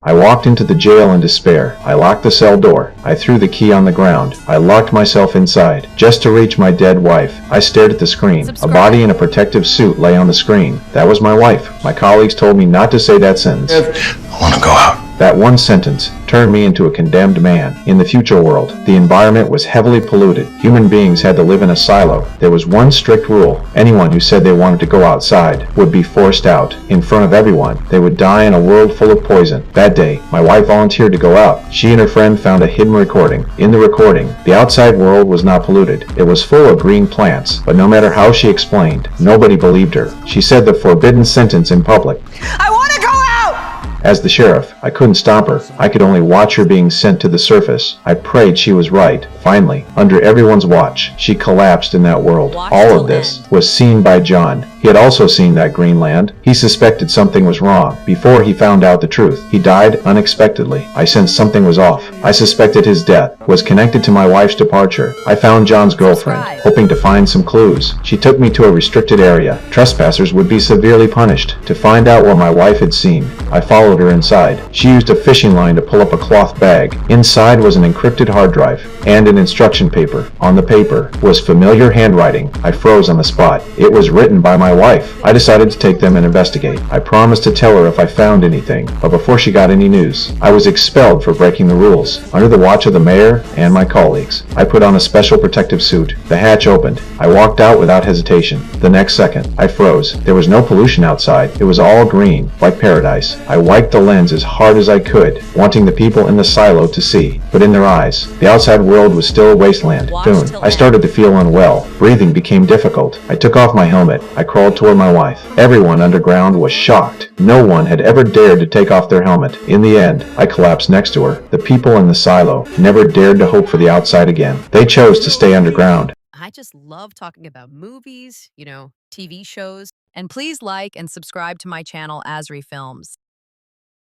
I walked into the jail in despair. I locked the cell door. I threw the key on the ground. I locked myself inside, just to reach my dead wife. I stared at the screen. A body in a protective suit lay on the screen. That was my wife. My colleagues told me not to say that sentence. I want to go out. That one sentence turned me into a condemned man. In the future world, the environment was heavily polluted. Human beings had to live in a silo. There was one strict rule. Anyone who said they wanted to go outside would be forced out. In front of everyone, they would die in a world full of poison. That day, my wife volunteered to go out. She and her friend found a hidden recording. In the recording, the outside world was not polluted. It was full of green plants, but no matter how she explained, nobody believed her. She said the forbidden sentence in public. I want to go out! As the sheriff, I couldn't stop her. I could only watch her being sent to the surface. I prayed she was right. Finally, under everyone's watch, she collapsed in that world. All of this was seen by John. He had also seen that green land. He suspected something was wrong before he found out the truth. He died unexpectedly. I sensed something was off. I suspected his death was connected to my wife's departure. I found John's girlfriend, hoping to find some clues. She took me to a restricted area. Trespassers would be severely punished. To find out what my wife had seen, I followed her inside. She used a fishing line to pull up a cloth bag. Inside was an encrypted hard drive and an instruction paper. On the paper was familiar handwriting. I froze on the spot. It was written by my wife. I decided to take them and investigate. I promised to tell her if I found anything, but before she got any news, I was expelled for breaking the rules. Under the watch of the mayor and my colleagues, I put on a special protective suit. The hatch opened. I walked out without hesitation. The next second, I froze. There was no pollution outside. It was all green, like paradise. I wiped the lens as hard as I could, wanting the people in the silo to see, but in their eyes, the outside world was still a wasteland. Soon, I started to feel unwell. Breathing became difficult. I took off my helmet. I crawled toward my wife. Everyone underground was shocked. No one had ever dared to take off their helmet. In the end, I collapsed next to her. The people in the silo never dared to hope for the outside again. They chose to stay underground. I just love talking about movies, TV shows. And please like and subscribe to my channel, Asri Films.